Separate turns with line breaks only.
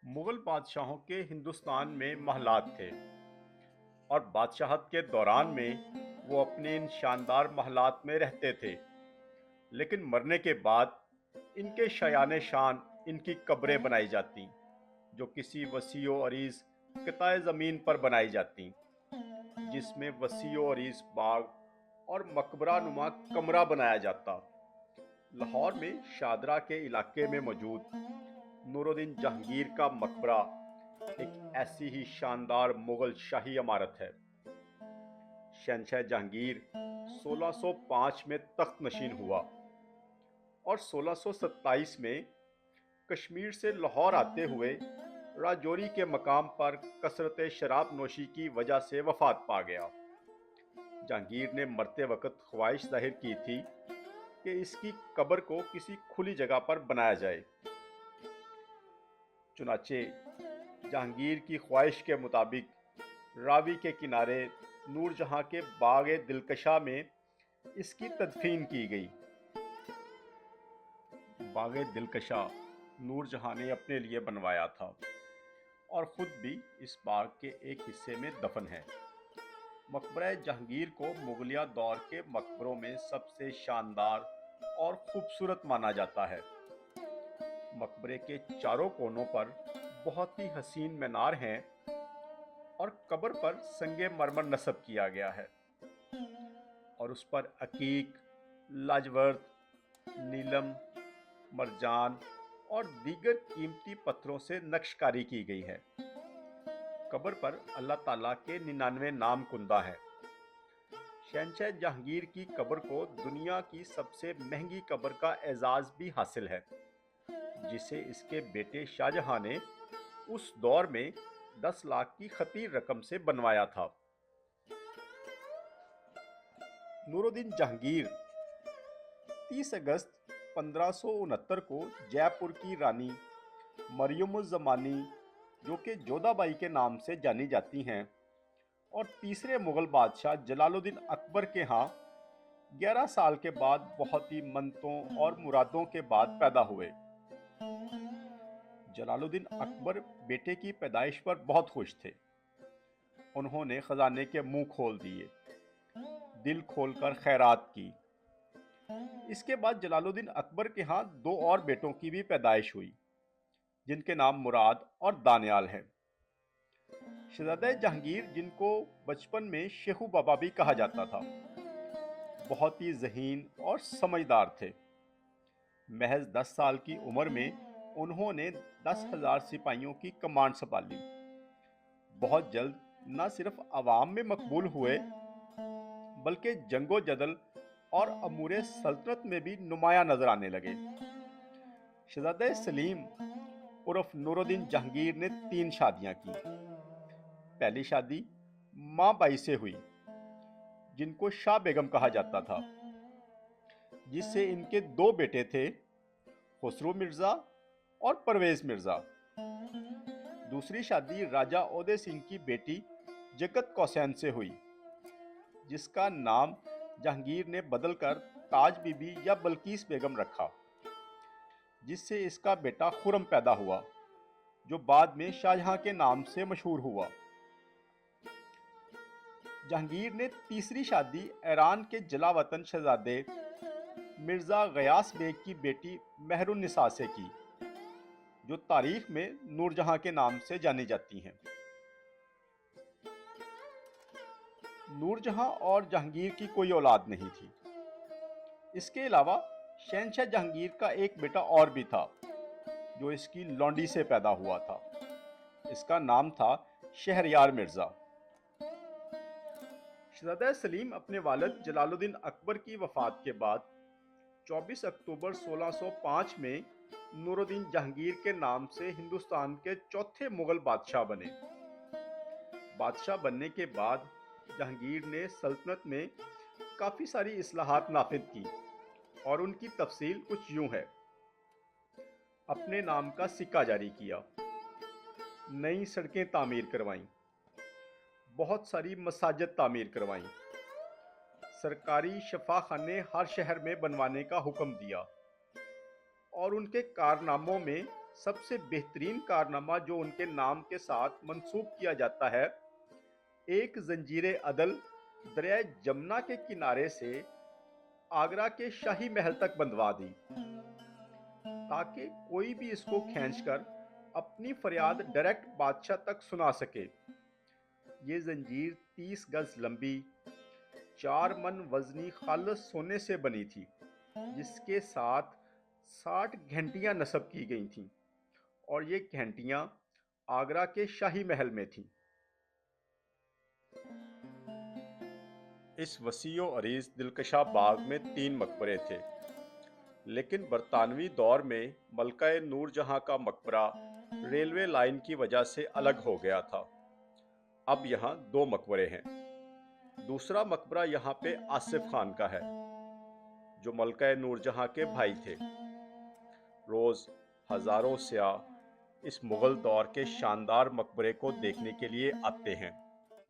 मुगल बादशाहों के हिंदुस्तान में महलात थे और बादशाहत के दौरान में वो अपने इन शानदार महलात में रहते थे। लेकिन मरने के बाद इनके शयान शान इनकी कब्रें बनाई जाती, जो किसी वसीओ अरीज क़िताए ज़मीन पर बनाई जाती, जिसमें वसीओ अरीज बाग और मकबरा नुमा कमरा बनाया जाता। लाहौर में शादरा के इलाके में मौजूद नूरुद्दीन जहांगीर का मकबरा एक ऐसी ही शानदार मुगल शाही इमारत है। शहंशाह जहांगीर 1605 में तख्त नशीन हुआ और 1627 में कश्मीर से लाहौर आते हुए राजौरी के मकाम पर कसरत शराब नोशी की वजह से वफात पा गया। जहांगीर ने मरते वक्त ख्वाहिश जाहिर की थी कि इसकी कब्र को किसी खुली जगह पर बनाया जाए। चुनाचे जहांगीर की ख्वाहिश के मुताबिक रावी के किनारे नूरजहां के बाग दिलकशा में इसकी तदफीन की गई। बाग दिलकशा नूरजहां ने अपने लिए बनवाया था और खुद भी इस बाग के एक हिस्से में दफन है। मकबरा जहांगीर को मुगलिया दौर के मकबरों में सबसे शानदार और खूबसूरत माना जाता है। मकबरे के चारों कोनों पर बहुत ही हसीन मीनार हैं और कब्र पर संगे मरमर नस्ब किया गया है और उस पर अकीक, लाजवर्द, नीलम, मरजान और दीगर कीमती पत्थरों से नक्शकारी की गई है। कब्र पर अल्लाह ताला के 99 नाम कुंदा है। शहंशाह जहांगीर की कब्र को दुनिया की सबसे महंगी कब्र का एजाज भी हासिल है, जिसे इसके बेटे शाहजहां ने उस दौर में 10 लाख की खतीर रकम से बनवाया था। नूरुद्दीन जहांगीर 30 अगस्त 1569 को जयपुर की रानी मरियमुज़्ज़मानी, जो कि जोधाबाई के नाम से जानी जाती हैं, और तीसरे मुगल बादशाह जलालुद्दीन अकबर के यहाँ 11 साल के बाद बहुत ही मन्नतों और मुरादों के बाद पैदा हुए। जलालुद्दीन अकबर बेटे की पैदाइश पर बहुत खुश थे। उन्होंने खजाने के मुंह खोल दिए, दिल खोलकर खैरात की। इसके बाद जलालुद्दीन अकबर के यहाँ 2 और बेटों की भी पैदाइश हुई, जिनके नाम मुराद और दानियाल हैं। शहजादा जहांगीर, जिनको बचपन में शेखू बाबा भी कहा जाता था, बहुत ही ज़हीन और समझदार थे। महज 10 साल की उम्र में उन्होंने 10,000 सिपाहियों की कमांड संभाली। बहुत जल्द न सिर्फ अवाम में मकबूल हुए, बल्कि जंगो जदल और अमूरे सल्तनत में भी नुमाया नजर आने लगे। शहजादा सलीम उर्फ नूरुद्दीन जहांगीर ने 3 शादियां की। पहली शादी माँ बाई से हुई, जिनको शाह बेगम कहा जाता था, जिससे इनके 2 बेटे थे, खुसरो मिर्जा और परवेज मिर्जा। दूसरी शादी राजा उदय सिंह की बेटी जगत कौसैन से हुई, जिसका नाम जहांगीर ने बदलकर ताज बीबी या बल्कीस बेगम रखा, जिससे इसका बेटा खुरम पैदा हुआ, जो बाद में शाहजहां के नाम से मशहूर हुआ। जहांगीर ने तीसरी शादी ईरान के जलावतन शहजादे मिर्जा गयास बेग की बेटी मेहरुन्निसा से की, जो तारीख में नूरजहां के नाम से जानी जाती हैं। नूरजहां और जहांगीर की कोई औलाद नहीं थी। इसके अलावा शहंशाह जहांगीर का एक बेटा और भी था, जो इसकी लौंडी से पैदा हुआ था। इसका नाम था शहरयार मिर्जा। शहजादा सलीम अपने वालिद जलालुद्दीन अकबर की वफात के बाद 24 अक्टूबर 1605 में नूरुद्दीन जहांगीर के नाम से हिंदुस्तान के चौथे मुगल बादशाह बने। बादशाह बनने के बाद जहांगीर ने सल्तनत में काफ़ी सारी इस्लाहात नाफिज की और उनकी तफसील कुछ यूं है। अपने नाम का सिक्का जारी किया, नई सड़कें तामीर करवाईं, बहुत सारी मसाजिद तामीर करवाईं, सरकारी शफाखाने हर शहर में बनवाने का हुक्म दिया और उनके कारनामों में سب سے بہترین کارنامہ جو ان کے نام کے ساتھ منسوب کیا جاتا ہے، ایک زنجیر عدل دریائے جمنا کے کنارے سے آگرہ کے شاہی محل تک بندھوا دی، تاکہ کوئی بھی اس کو کھینچ کر اپنی فریاد ڈائریکٹ بادشاہ تک سنا سکے۔ یہ زنجیر 30 گز لمبی، 4 من وزنی خالص سونے سے بنی تھی، جس کے ساتھ 60 گھنٹیاں نصب کی گئی تھیں، اور یہ گھنٹیاں آگرہ کے شاہی محل میں تھیں۔ اس وسیع و عریض دلکشا باغ میں 3 مقبرے تھے، لیکن برطانوی دور میں ملکہ نور جہاں کا مقبرہ ریلوے لائن کی وجہ سے الگ ہو گیا تھا۔ اب یہاں 2 مقبرے ہیں۔ دوسرا مقبرہ یہاں پہ آصف خان کا ہے، جو ملکہ نور جہاں کے بھائی تھے۔ روز ہزاروں سیاح اس مغل دور کے شاندار مقبرے کو دیکھنے کے لیے آتے ہیں۔